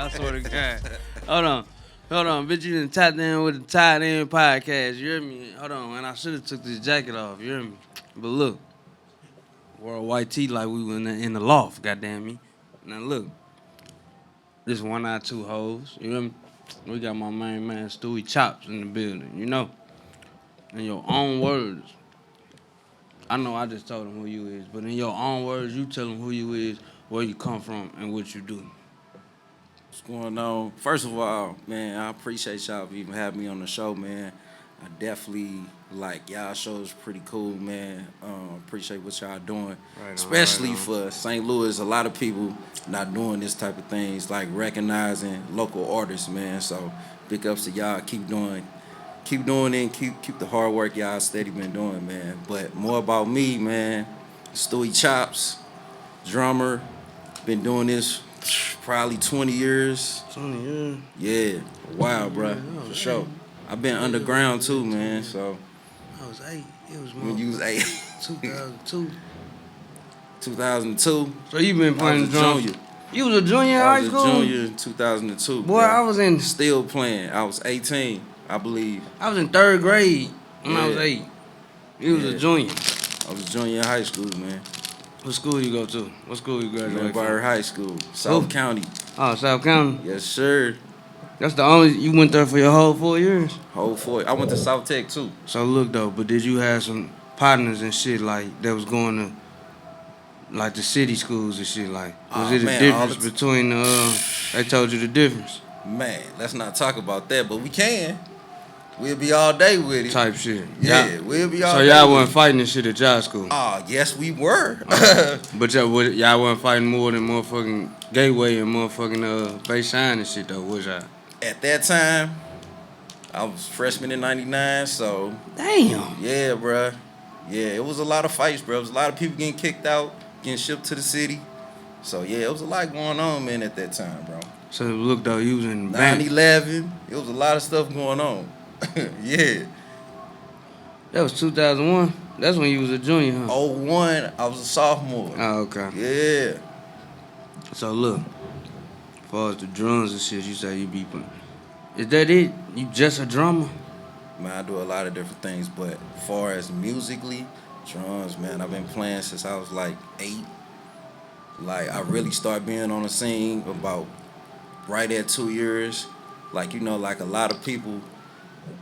I swear to God. Hold on, bitch. You done tapped in with the Tied In podcast. You hear me? Hold on, and I should have took this jacket off. You hear me? But look, wore a white tee like we were in the loft. Goddamn me. Now look, this 1 or 2 hoes. You hear me? We got my main man Stewie Chops in the building. You know, in your own words. I know I just told him who you is, but in your own words, you tell him who you is, where you come from, and what you do. What's going on? First of all, man, I appreciate y'all for even having me on the show, man. I definitely like y'all show is pretty cool, man. Appreciate what y'all doing, Right on, especially right on. for St. Louis. A lot of people not doing this type of things, like recognizing local artists, man. So big ups to y'all. Keep doing it. Keep the hard work y'all steady been doing, man. But more about me, man. Stewie Chops, drummer. Been doing this probably 20 years. 20 years. Yeah, wow, bro, for sure. I've been underground too, man. So I was 8. It was more. when you was 8, 2002. 2002. So you been I playing was the a drums? junior. You was a junior in I high was school? a junior in 2002. Boy, bro. I was in Still playing. I was 18, I believe. 3rd grade when I was Yeah. 8. You was a Yeah. junior. I was a junior in high school, man. What school you go to? What school you graduated Glenbard from? High School, South Who? County. Oh, South County. Yes, sir. That's the only you went there for your whole 4 years. Whole 4. I went to South Tech too. So look though, but did you have some partners and shit like that was going to like the city schools and shit like? Was it a man, difference between they told you the difference Man, let's not talk about that, but we can. We'll be all day with it. type shit? Yeah, we'll be all So day y'all with wasn't it. fighting this shit at y'all school. Yes, we were. But y'all wasn't fighting more than motherfucking Gateway and motherfucking Bayshine and shit though, was y'all? At that time, I was freshman in 99, so Damn. yeah, bruh. Yeah, it was a lot of fights, bro. It was a lot of people getting kicked out, getting shipped to the city. So yeah, it was a lot going on, man, at that time, bro. So look though, you was in band. 9/11, it was a lot of stuff going on. Yeah. That was 2001. That's when you was a junior, huh? 01, I was a sophomore. Oh, okay. Yeah. So look, as far as the drums and shit, you say you be playing. Is that it? You just a drummer? Man, I do a lot of different things, but as far as musically, drums, man, I've been playing since I was like 8. Like, I really started being on the scene about right at 2 years. Like, you know, like a lot of people,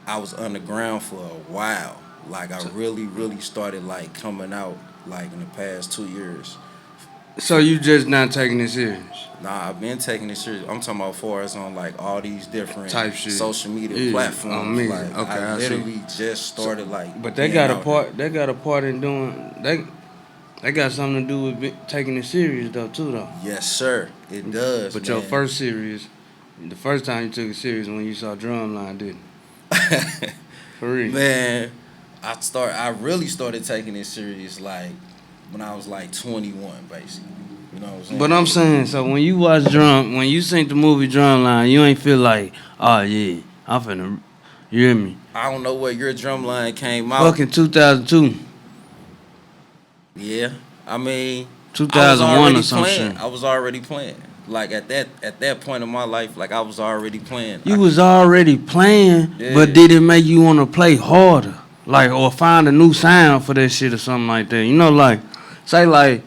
I was underground for a while. Like, I really started, like, coming out, like, in the past 2 years. So you just not taking it serious? Nah, I've been taking it serious. I'm talking about far as on, like, all these different Type shit. social media Yeah, platforms. on me. Like, Okay, I I see. literally just started, like, But they being got a out part. They got a part in doing. They got something to do with taking it serious though too though. there. Yes, sir. It does, But man. your first serious, the first time you took it serious when you saw Drumline, didn't? For real. Man, I really started taking it serious like when I was like 21, basically. You know what I'm saying? But I'm saying, so when you watch when you seen the movie Drumline, you ain't feel like, oh yeah, I'm finna, you hear me? I don't know what your drum line came out. Fucking 2002, Yeah, I mean, 2001 or some playing. shit. I was already playing. Like at that point in my life, like I was already playing. You was already playing, Yeah. but did it make you want to play harder? Like, or find a new sound for that shit or something like that? You know, like, say like,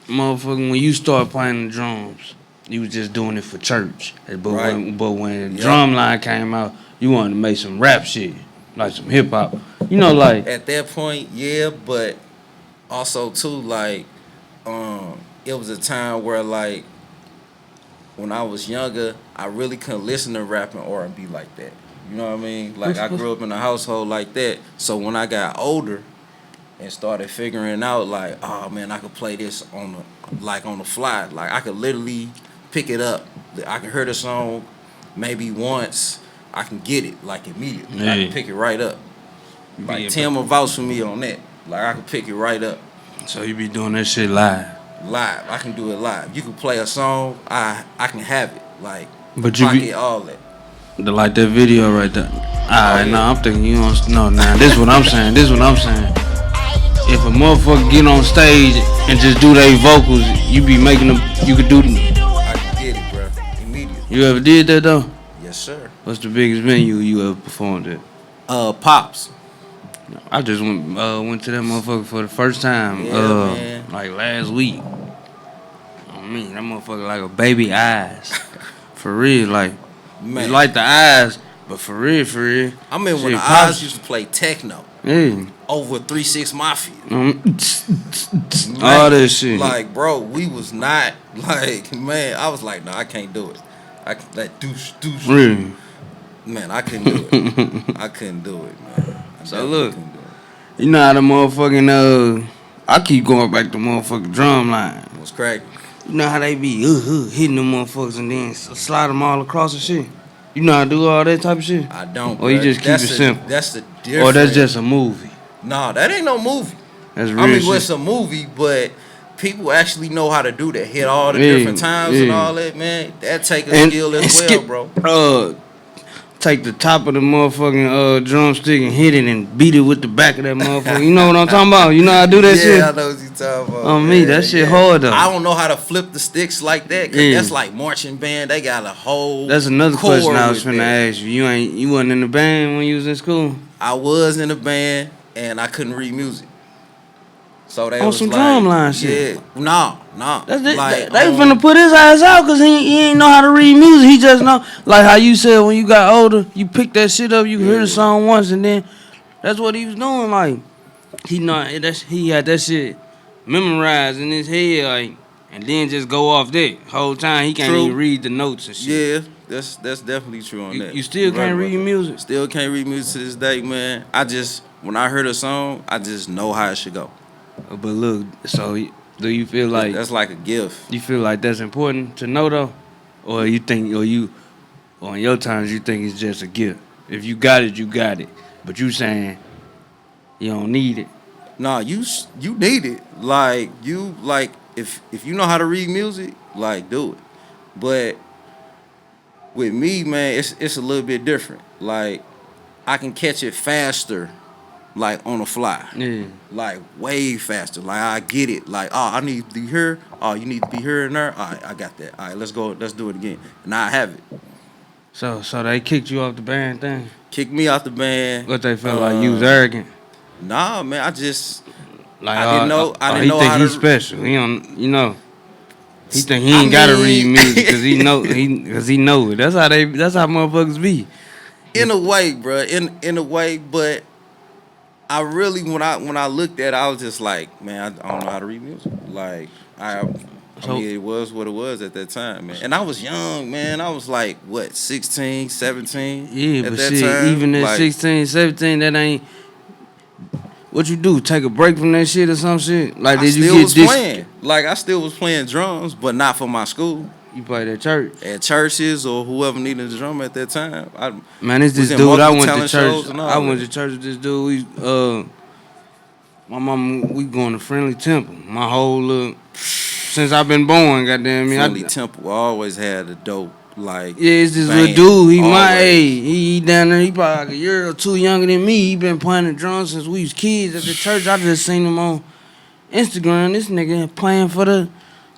motherfucking, when you start playing the drums, you was just doing it for church. But Right. when Yep. Drumline came out, you wanted to make some rap shit, like some hip hop. You know, like, At that point, yeah, but also too, like, it was a time where like when I was younger, I really couldn't listen to rap and R&B like that. You know what I mean? Like I grew up in a household like that. So when I got older and started figuring out like, oh man, I could play this on the fly. Like I could literally pick it up. I can hear the song maybe once. I can get it like immediately. I Yeah. can pick it right up. Like Yeah, Tim will vouch for me on that. Like I can pick it right up. so you be doing that shit live. Live. I can do it live. You can play a song, I can have it. Like But you pocket be all that. like that video right there. Alright, yeah. nah, I'm thinking you don't know. Nah, this what I'm saying. If a motherfucker get on stage and just do their vocals, you be making them. You could do them. I can get it, bro. Immediately. You ever did that though? Yes, sir. What's the biggest venue you ever performed at? Pops. I just went to that motherfucker for the first time. Yeah, man. Like last week. I mean, that motherfucker like a baby eyes. For real, like Man. it's like the eyes, but for real, for real. I mean, when Shit, the Pops- Eyes used to play techno Yeah. over 3-6 Mafia. All that shit. Like, bro, we was not like, man. I was like, no, I can't do it. That douche. Really. Man, I couldn't do it. I couldn't do it, man. So look, you know how the motherfucking I keep going back to motherfucking drum line. What's cracking? You know how they be hitting them motherfuckers and then slide them all across and shit. You know how to do all that type of shit. I don't. Or you bruh. just keep it simple. That's the difference. Or that's just a movie. No, that ain't no movie. That's real I mean, shit. well, it's a movie, but people actually know how to do that. Hit all the different times and all that, man. That take a skill as well, bro. Take the top of the motherfucking drumstick and hit it and beat it with the back of that motherfucker. You know what I'm talking about? You know how to do that shit? Yeah, I know what you talking about. On me, that shit hard though. I don't know how to flip the sticks like that. Cause that's like marching band. They got a whole. That's another question I was with finna that. ask you. You wasn't in the band when you was in school? I was in a band and I couldn't read music. So they On was some like, drumline shit. Yeah, no. That's it. Like, They finna put his ass out because he ain't know how to read music. He just know, like how you said when you got older, you pick that shit up, you hear the song once, and then that's what he was doing. Like he had that shit memorized in his head, like, and then just go off that whole time. He can't even read the notes and shit. Yeah, that's definitely true on that. You still can't read music. Still can't read music to this day, man. When I heard a song, I just know how it should go. But look, so do you feel like That's like a gift. you feel like that's important to know though, or you think, or in your times you think it's just a gift? If you got it, you got it. But you saying you don't need it. Nah, you need it. Like if you know how to read music, like do it. But with me, man, it's a little bit different. Like I can catch it faster, like on the fly. Yeah. Like way faster. Like I get it. Like, oh, I need to be here. Oh, you need to be here and there. All right, I got that. All right, let's go. Let's do it again. And I have it. So they kicked you off the band thing? Kick me out the band. What they felt like you was arrogant? Nah, man. I just Like I didn't know. I didn't he know think how he's to. special. He don't. You know. He think he ain't gotta read music because he know it. That's how motherfuckers be. In a way, bro. In a way, but I really when I looked at it, I was just like, man, I don't know how to read music. Like I mean, it was what it was at that time, man. And I was young, man. I was like, what, 16, 17? Yeah, at but that shit, time? even at Like, 16, 17, that ain't. What you do? Take a break from that shit or some shit? Like, did you get this? playing. Like, I still was playing drums, but not for my school. You played at church? At churches or whoever needed a drum at that time. Man, it's this was in dude I multiple went to talent church. shows and all I went that. to church with this dude. My mom, we going to Friendly Temple. My whole since I've been born, goddamn me. Friendly Temple always had a dope, like, Yeah, it's this band. little dude. He my Always. age. He down there. He probably like a year or two younger than me. He been playing the drums since we was kids at the church. I just seen him on Instagram. This nigga playing for the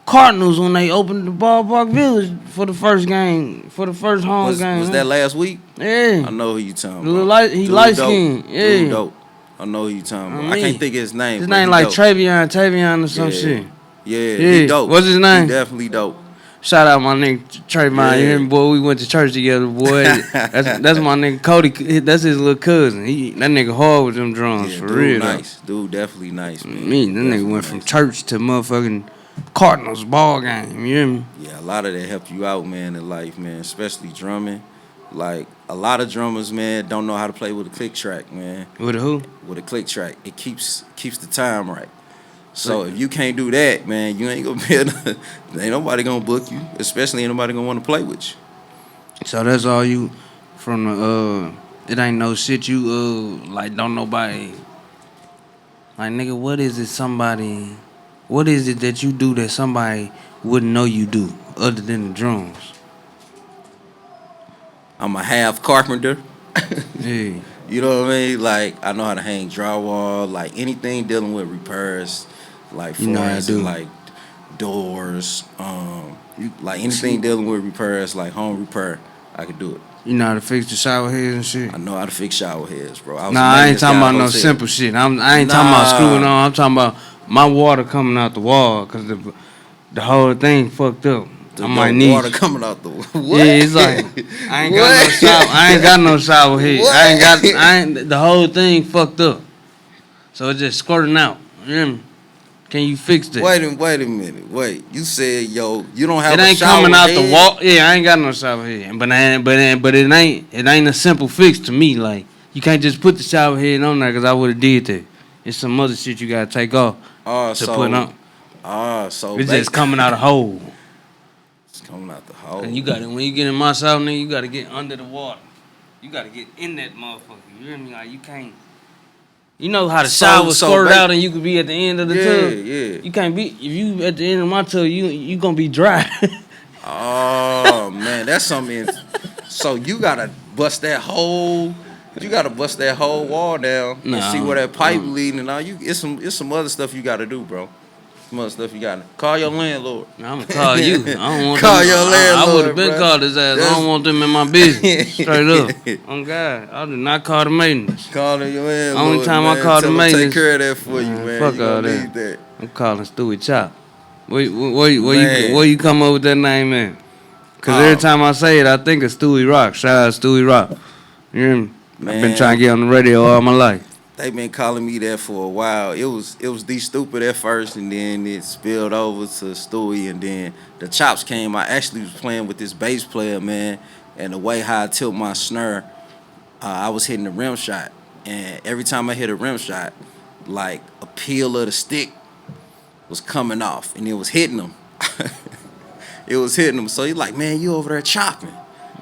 Cardinals when they opened the ballpark village for the first game, for the first home game. Was that last week? Yeah. I know who you talking Little about. he Dude light dope. skinned. Dude Yeah. dope. I know who you talking about. I I mean, can't think of his name. His but name he like dope. Tavion or some shit. Yeah, Yeah. he dope. What's his name? He definitely dope. Shout out my nigga Trayvon. Yeah. You hear me, boy? We went to church together, boy. that's my nigga Cody. That's his little cousin. That nigga hard with them drums, Yeah, for dude real. nice. Dude definitely nice, man. Me, that Definitely nigga went nice. from church to motherfucking Cardinals ball game. You hear me? Yeah, a lot of that helped you out, man, in life, man. Especially drumming. Like, a lot of drummers, man, don't know how to play with a click track, man. With a who? With a click track. It keeps the time right. So if you can't do that, man, you ain't gonna be able to, ain't nobody gonna book you. Especially ain't nobody gonna want to play with you. So that's all you from the it ain't no shit you like don't nobody like nigga, what is it that you do that somebody wouldn't know you do other than the drums? I'm a half carpenter. Yeah. You know what I mean? Like I know how to hang drywall, like anything dealing with repairs, like You know far how to as do. like doors, like See, anything dealing with repairs, like home repair, I could do it. you know how to fix the shower heads and shit. I know how to fix shower heads, bro. I was Nah, a I ain't maintenance talking guy at about a no hotel. simple shit. I ain't talking about screwing Nah, on. I'm talking about my water coming out the wall because the whole thing fucked up. I might your need water you. coming out the what? Yeah, it's like I ain't got no What? shower. I ain't got no shower head. What? I ain't. The whole thing fucked up. So it's just squirting out. You hear me? Can you fix that? Wait a minute. Wait, you said you don't have It a ain't shower coming out head? the wall. Yeah, I ain't got no shower head. But it ain't a simple fix to me. Like you can't just put the shower head on there because I would have did that. It's some other shit you gotta take off to put on. So It's just coming out a hole. It's coming out the hole. And you got it when you get in my shower, nigga. You gotta get under the water. You gotta get in that motherfucker. You hear me? Like you can't. You know how the shower squirt out and you could be at the end of the tub. Yeah. You can't be if you at the end of my tub. You gonna be dry. Oh man, that's something. So you gotta bust that whole. You gotta bust that whole wall down and see where that pipe leading and all. It's some other stuff you gotta do, bro. Some other stuff you gotta call your landlord. I'm gonna call you. I don't want call them, your landlord. I would have been bro. called his ass. I don't want them in my business. Straight up. Oh God, I did not call the maintenance. Calling your landlord. Only time man. I call the maintenance. Take care of that for you, man. Fuck you all gonna that. need that. I'm calling Stewie Chop. Where you come up with that name in? Cause every time I say it, I think of Stewie Rock. Shout out Stewie Rock. You hear me? Man, I've been trying to get on the radio all my life. They been calling me that for a while. It was D Stupid at first, and then it spilled over to Stewie, and then the Chops came. I actually was playing with this bass player, man, and the way how I tilt my snare, I was hitting the rim shot, and every time I hit a rim shot, like a peel of the stick was coming off, and it was hitting him. It was hitting him. So he's like, man, you over there chopping.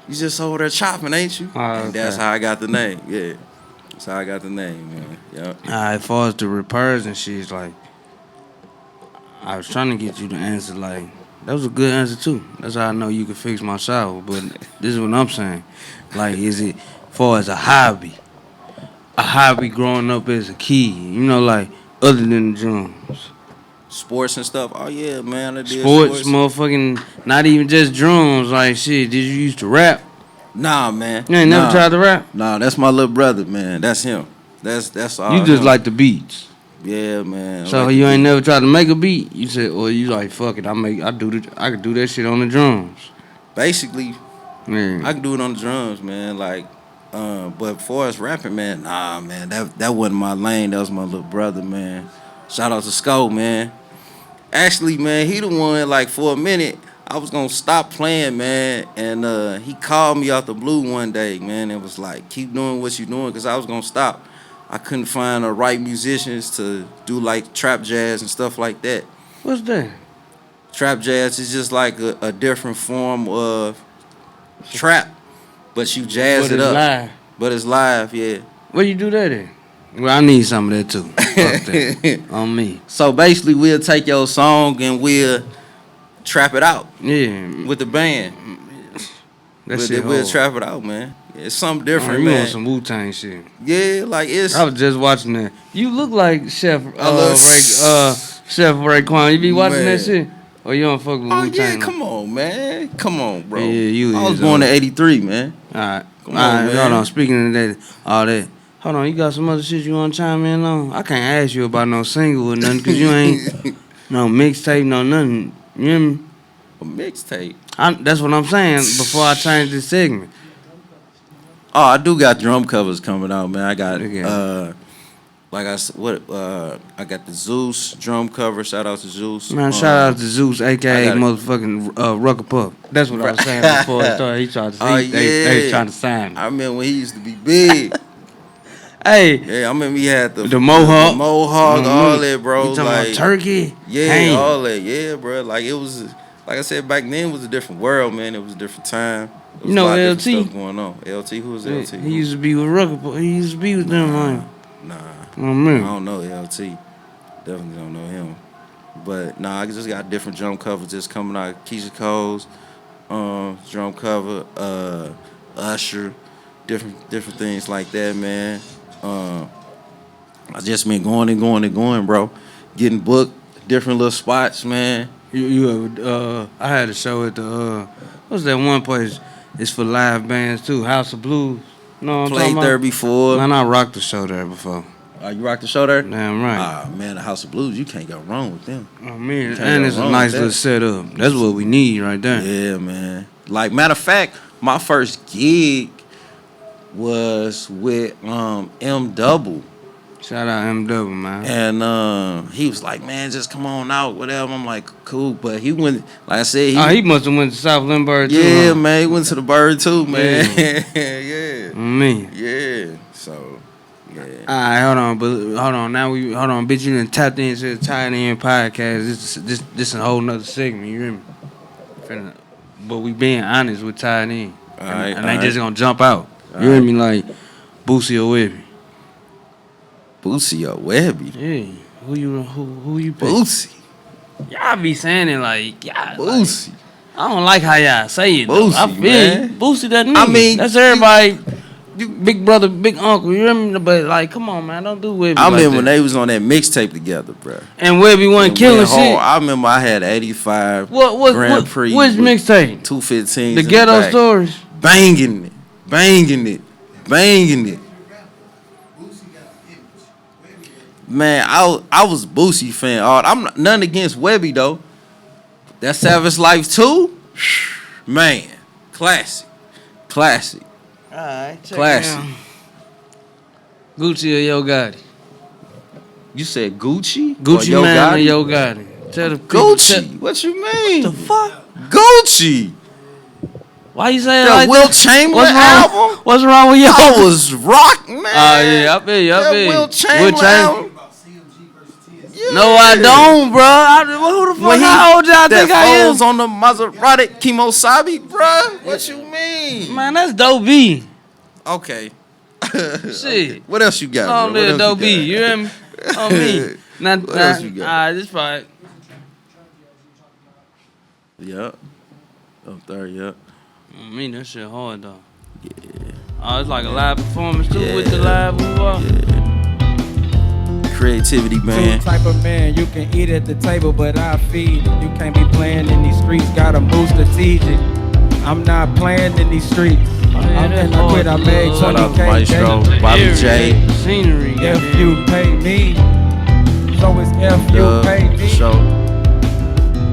You just over there chopping, ain't you? And that's how I got the name. Yeah. That's how I got the name, man. Yep. As far as the repairs and shit, like, I was trying to get you to answer, like, that was a good answer, too. That's how I know you can fix my shower. But this is what I'm saying. Like, is it far as a hobby growing up as a kid, you know, like, other than the drums? Sports and stuff. Oh yeah, man. I did sports, motherfucking, not even just drums. Like shit, did you used to rap? Nah, man. You ain't never tried to rap? Nah, that's my little brother, man. That's him. That's all. You just like the beats. Yeah, man. So like you ain't never tried to make a beat? You said, or you like fuck it, I could do that shit on the drums. Basically, Man. I can do it on the drums, man. Like, but for us rapping, man, nah, man. That wasn't my lane. That was my little brother, man. Shout out to Sko, man. Actually, man, he the one, like, for a minute, I was going to stop playing, man, and he called me out the blue one day, man, and was like, keep doing what you're doing, because I was going to stop. I couldn't find the right musicians to do, like, trap jazz and stuff like that. What's that? Trap jazz is just like a different form of trap, but you jazz it up. Live. But it's live, yeah. Where you do that at? Well, I need some of that too. Fuck that. On me. So basically, we'll take your song and we'll trap it out. Yeah. With the band. We'll trap it out, man. It's something different, you man. on some Wu-Tang shit. Yeah, like it's. I was just watching that. You look like Chef Chef Raekwon. You be watching that shit? Or you don't fuck with Wu-Tang? Yeah, come on, man. Come on, bro. Yeah, I was born in '83, man. All right. Come on, man. Hold on. Speaking of that, all that. Hold on, you got some other shit you want to chime in on? I can't ask you about no single or nothing because you ain't no mixtape, no nothing. You hear me? A mixtape? That's what I'm saying before I change this segment. Oh, I do got drum covers coming out, man. I got, like I said, I got the Zeus drum cover. Shout out to Zeus. Man, shout out to Zeus, a.k.a. motherfucking Rucker Puff. That's what I was saying before it started. He tried to they was trying to sign me. I remember when he used to be big. Hey. Yeah, I remember he had the mohawk. The mohawk, all that, bro. You talking like, about turkey? Yeah, all that. Yeah, bro. Like, it was, like I said, back then it was a different world, man. It was a different time. You know LT? Stuff going on. LT, who was LT? He used to be with Rucker Puff. He used to be with them, man. Nah. Oh, man. I don't know LT. Definitely don't know him. But, nah, I just got different drum covers just coming out. Keisha Cole's drum cover. Usher. different things like that, man. I just been going and going and going, bro. Getting booked, different little spots, man. You ever, I had a show at the, what's that one place? It's for live bands too, House of Blues. You know what I'm Played talking there about? before. Man, I rocked the show there before. You rocked the show there? Damn right. Ah, man, the House of Blues, you can't go wrong with them. Oh, man, Can't and go it's a wrong nice with little that. setup. That's what we need right there. Yeah, man. Like, matter of fact, my first gig was with M Double. Shout out MW, man. And he was like, man, just come on out, whatever. I'm like, cool. But he went, like I said, He must have went to South Lindbergh too. yeah, huh? man, he went to the Bird too, man. Yeah. Me. Yeah. So, yeah. All right, hold on. Now bitch. You done tapped into the Tied In podcast. This a whole nother segment. You hear me? But we being honest with Tied In, and they just gonna jump out. You hear me? Like Boosie or Webby. Boosie or Webby? Yeah. Who you pick? Boosie. Y'all be saying it like y'all. Boosie. Like, I don't like how y'all say it. Though. I Boosie, feel man. you. Boosie that nigga. I mean, that's everybody. Big brother, big uncle. You remember? But like, come on, man, don't do Webby. I like remember that. when they was on that mixtape together, bro. And Webby wasn't killing shit. I remember I had 85 What Grand Prix. Which mixtape? 215s. The in Ghetto back. Stories. Banging it. Man, I was Boosie fan. I'm not, nothing against Webby though. That Savage Life 2, man, classic. All right, check Classic. it out. Gucci or Yo Gotti? You said Gucci? Gucci Yo Man or Gotti? Yo Gotti? Tell the people, Gucci. What you mean? the fuck? Gucci. Why you say it The like Will that? Chamberlain album. What's wrong with Yo? I was rock, man. Oh yeah, I feel you. That Will Chamberlain album. Yeah. No, I don't, bro. Who the fuck? How old y'all think I am? That on the Maserati Kimosabi, bro. What you mean? Man, that's Dope B. Okay. Shit. What else you got? Long bro? What live else Dope you B. You hear me? On me. What else you got? Alright, this part. Yep. Up there, yep. I mean, that shit hard though. Yeah. Oh, it's like a live performance too with the live Yeah. Creativity, man. Two type of man, you can eat at the table, but I feed. You can't be playing in these streets, gotta move strategic. I'm not playing in these streets. I'm in the quit, I made Shout out to 20K. Maestro, Bobby J. Scenery. If you pay me, so it's if you pay me. Show.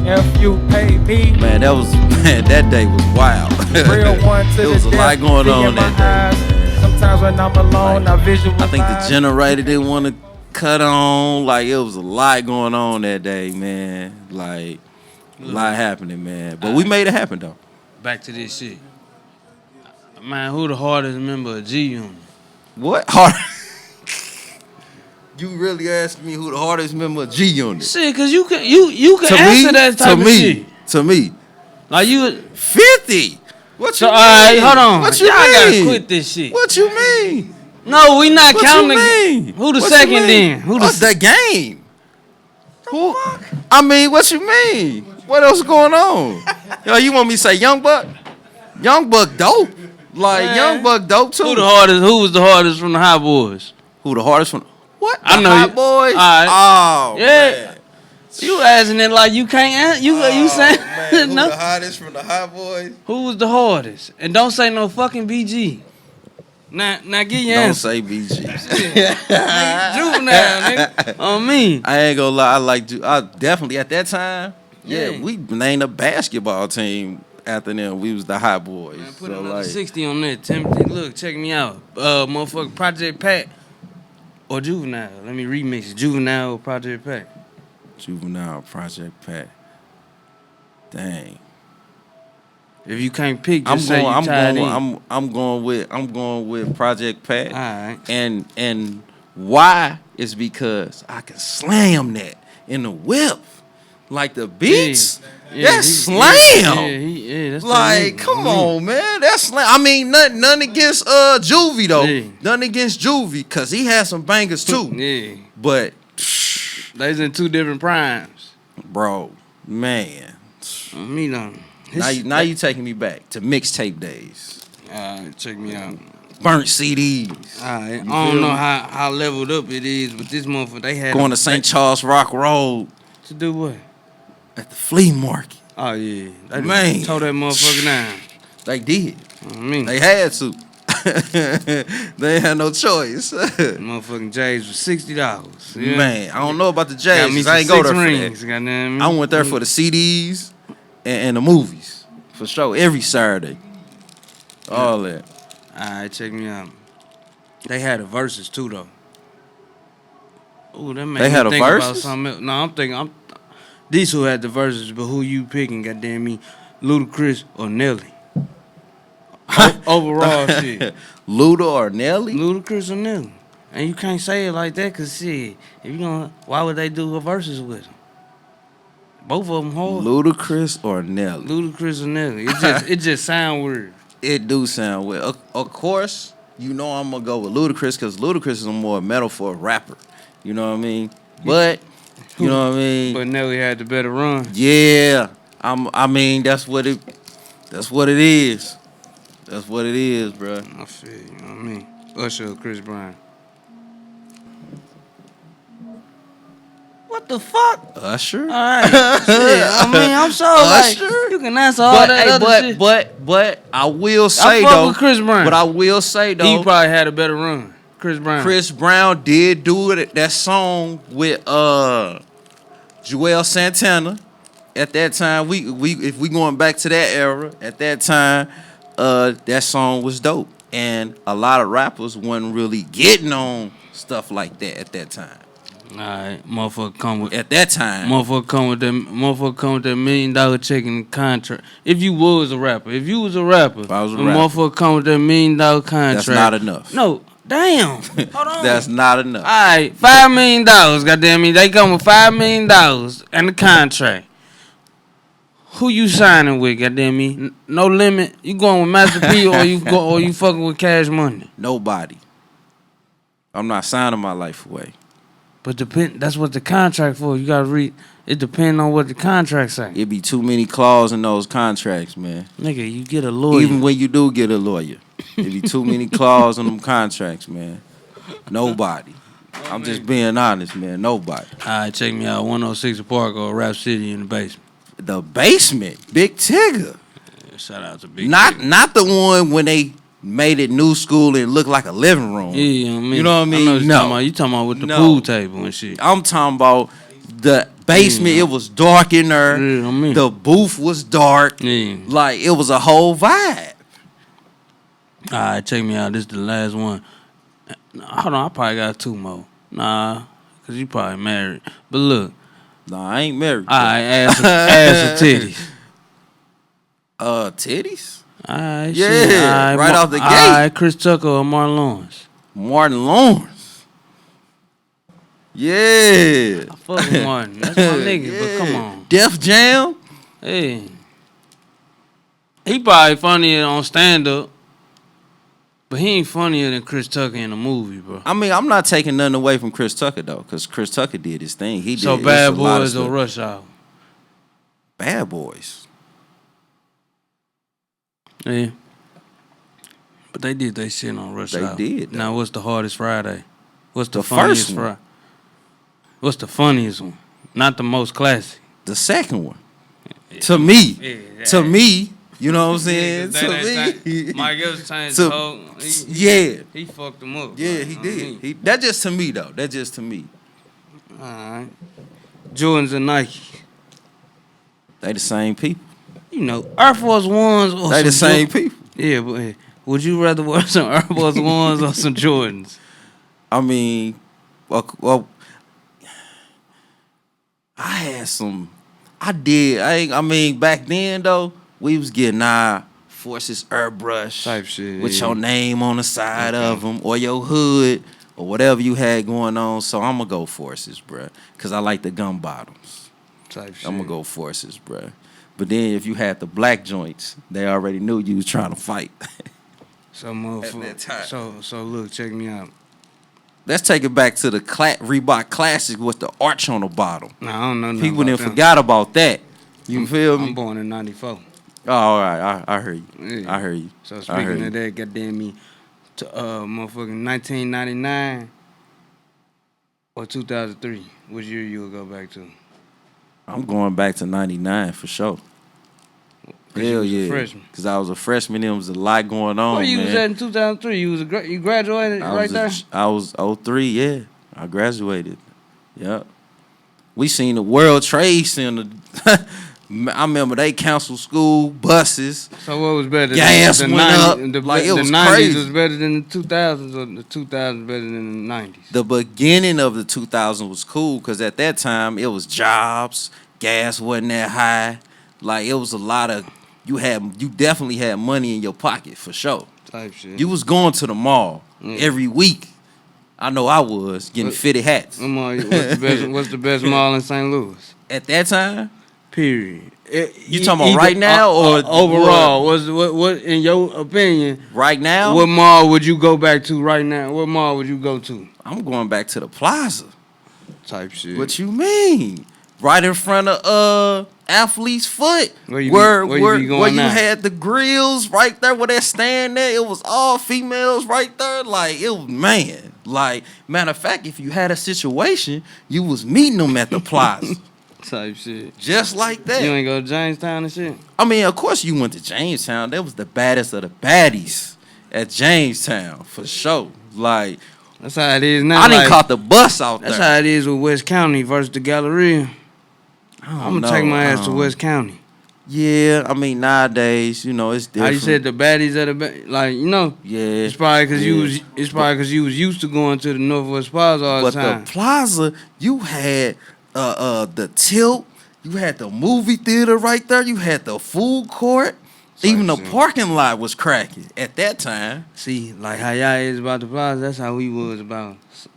If you pay me. Man, that day was wild. Real one to There the was a lot death, going see on in that my day. eyes. Sometimes when I'm alone, I visualize. I think the generator didn't want to cut on. Like, it was a lot going on that day, man. Like, a lot happening, man. But we made it happen, though. Back to this shit. Man, who the hardest member of G Unit? What? Hard? You really asked me who the hardest member of G Unit? Shit, cause you can answer that type of shit. To me. Like you. 50. What So you all mean? right, hold on. What you Y'all gotta mean? quit this shit. What you mean? No, we not What counting. you mean? Who the What second you mean? then? Who What's the the game? Who? I mean, what you mean? What else going on? Yo, you want me to say Young Buck? Young Buck dope. Like, Man. Young Buck dope too. Who the hardest? Who was the hardest from the Hot Boys? Who the hardest one? What? I The know Hot you- Boys? All right. Oh, Yeah. man. You asking it like you can't answer. You saying Man, who no? the hottest from the Hot Boys? Who was the hardest? And don't say no fucking BG. Now get your Don't answer. say BG. Juvenile, nigga. On me. I ain't gonna lie. I definitely at that time. Yeah, Yeah. we named a basketball team after them. We was the Hot Boys. Man, put So, another like, 60 on there. Timothy, look, check me out. Motherfucker, Project Pat or Juvenile. Let me remix it. Juvenile or Project Pat. Juvenile, Project Pat. Dang. If you can't pick, just say you tied in. I'm going with Project Pat. All right. And why is because I can slam that in the whip. Like the beats. That's slam. Yeah, that's Like, come on, man. That's slam. I mean, nothing against Juvie though. Yeah. Nothing against Juvie, cause he had some bangers too. Yeah. But They's in two different primes. bro, man. On me, though. Now you taking me back to mixtape days. All right, check me out. burnt CDs. I You don't feel know me? how leveled up it is, but this motherfucker, they had Going to St. Charles Rock Road to do what? at the flea market. Oh yeah, they Man. tore that motherfucker down. They did. I mean, They had to. They had no choice. motherfucking J's was $60. Yeah. Man, I don't know about the Got me J's. some I ain't go 6 there rings. for Goddamn. that. I went there for the CDs and the movies. For sure. Every Saturday. All that. Alright, check me out. They had a verses too though. Ooh, that made They me had a think about versus? something else. No, I'm thinking these who had the verses, but who you picking? Goddamn me, Ludacris or Nelly? Overall shit, Luda or Nelly? Ludacris or Nelly, and you can't say it like that, cause shit, if you gonna, why would they do a verses with them? Both of them hard. Ludacris or Nelly? Ludacris or Nelly, it just sound weird. It do sound well. Of course, you know I'm gonna go with Ludacris because Ludacris is a more metaphor rapper. You know what I mean? But you know what I mean? But Nelly had the better run. Yeah, I mean that's what it is. That's what it is, bro. I feel you, know what I mean? Usher or Chris Brown. What the fuck? Usher. All right, shit. I mean, I'm sure like Usher? you can answer all that other shit. But I will I say fuck though. with Chris Brown. But I will say He though. probably had a better run. Chris Brown. Chris Brown did do it. That song with Joel Santana. At that time, we if we going back to that era, at that time, that song was dope, and a lot of rappers wasn't really getting on stuff like that at that time. All right, motherfucker come with. At that time, Motherfucker come with that $1 million check in the contract. If you was a rapper, I was a and rapper. motherfucker come with that $1 million contract. that's not enough. No, damn. Hold on. That's not enough. All right, $5 million. Goddamn me, they come with $5 million and the contract. Who you signing with? Goddamn me, no limit. You going with Master P or you fucking with Cash Money? Nobody. I'm not signing my life away. But that's what the contract for. You gotta read. It depends on what the contract say. It be too many clauses in those contracts, man. Nigga, you get a lawyer. Even when you do get a lawyer, it be too many clauses in them contracts, man. Nobody. I'm just being honest, man. Nobody. All right, check me out. 106 Park or Rap City in the basement. The basement, Big Tigger. Yeah, shout out to Big. Not the one when they made it new school and looked like a living room. Yeah, you know what I mean. You know what I mean? What No. you talking about with the No. pool table and shit. I'm talking about the basement. It was dark in there. Yeah, I mean. The booth was dark. Yeah. Like it was a whole vibe. All right, check me out. This is the last one. Hold on, I probably got 2 more. Nah, cause you probably married. But look, No, I ain't married. all right, ass or titties. Titties? All right, Yeah, shit. All right, right off the All gate. right, Chris Tucker or Martin Lawrence. Martin Lawrence. Yeah. I fuck with Martin. That's my nigga. But come on, Def Jam. hey, he probably funnier on stand up, but he ain't funnier than Chris Tucker in a movie, bro. I mean, I'm not taking nothing away from Chris Tucker though, because Chris Tucker did his thing. He did. So it's Bad a lot of Boys or stuff. Rush Hour. Bad Boys. Yeah. But they did they shit on Rush They Hour. did, though. Now, what's the hardest Friday? What's the, The funniest first one. Friday? What's the funniest one? Not the most classic. The second one. To me. Yeah, To me. You know what I'm saying? To me. Mike Evans changed To- the whole. Yeah. He fucked them up. Yeah, bro. he I did. mean, That just to me though. That just to me. all right. Jordans and Nike. They the same people. You know, Air Force Ones or They the some same Jor- people. Yeah, but hey, would you rather wear some Air Force Ones or some Jordans? I mean, well, I had some. I did. I mean, back then though, we was getting our Forces airbrush Type shit, with yeah. your name on the side of them or your hood or whatever you had going on. So I'm gonna go Forces, bruh, cause I like the gun bottoms. Type shit. I'm gonna go Forces, bruh. But then if you had the black joints, they already knew you was trying to fight. So motherfucker. that time. So look, check me out. Let's take it back to the Reebok Classic with the arch on the bottom. Nah, I don't know nothing People about didn't them. forgot about that. You feel me? I'm born in 94. Oh, all right. I heard you. Yeah. I heard you. So I heard speaking you. of that, goddamn me, motherfucking 1999 or 2003. Which year you would go back to? I'm going back to 99 for sure. Hell yeah. Freshman. Because I was a freshman. There was a lot going on, Where you man. was at in 2003? You graduated right there? I was 03, yeah. I graduated. Yep. We seen the World Trade Center. I remember they canceled school, buses. So what was better? Gas the went 90s, up. The, Like, it the was 90s crazy. was better than the 2000s, or the 2000s better than the 90s? The beginning of the 2000s was cool because at that time it was jobs, gas wasn't that high. Like it was a lot of you definitely had money in your pocket for sure. Type shit. You was going to the mall every week. I know I was getting fitted hats. What's the best mall in St. Louis? At that time, Period. You talking about right now or overall? What in your opinion? Right now, What mall would you go back to right now? What mall would you go to? I'm going back to the Plaza. Type shit. What you mean? Right in front of Athlete's Foot, where you had the grills right there where that stand there. It was all females right there. Like it was Like matter of fact, if you had a situation, you was meeting them at the Plaza. Type shit. Just like that. You ain't go to Jamestown and shit? I mean, of course you went to Jamestown. That was the baddest of the baddies at Jamestown, for sure. Like, that's how it is now. I done caught the bus out there. That's how it is with West County versus the Galleria. I'm gonna take my ass to West County. Yeah, I mean, nowadays, you know, it's different. How you said the baddies are like, you know? Yeah. It's probably because you was used to going to the Northwest Plaza all the time. But the Plaza, you had the Tilt, you had the movie theater right there, you had the food court, even the parking lot was cracking at that time. See, like how y'all is about the Plaza, that's how we was about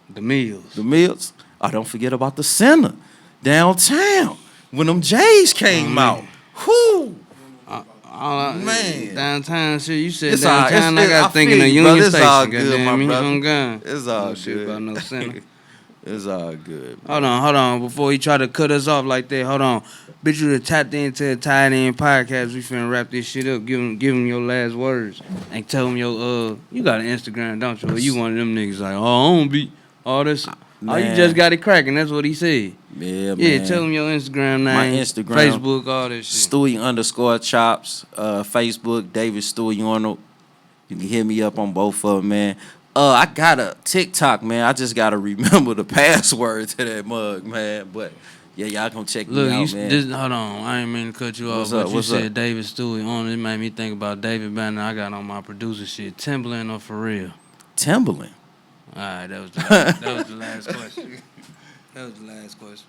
the meals. The meals. Oh, don't forget about the center downtown when them J's came out. Whoo! Man, downtown shit. You said it's downtown. I got thinking of Union Station. It's all good, my brother. I'm gone. It's all shit good. about no center. It's all good. Man. Hold on. Before he try to cut us off like that, hold on. Bitch, you tapped into the Tied In podcast. We finna wrap this shit up. Give him your last words and tell him your you got an Instagram, don't you? You one of them niggas like, oh, I don't be all this. Man. Oh, you just got it cracking. That's what he said. Yeah, man. Yeah, tell him your Instagram name. My Instagram. Facebook, all this shit. Stewie_chops. Facebook, David Stewie Arnold. You can hit me up on both of them, man. I got a TikTok, man. I just got to remember the password to that mug, man. But, yeah, y'all gonna check me out, man. Hold on. I ain't mean to cut you off, but you said David Stewie Arnold. It made me think about David Banner. I got on my producer shit. Timberland or for real? Timberland. All right, that was the last question. That was the last question.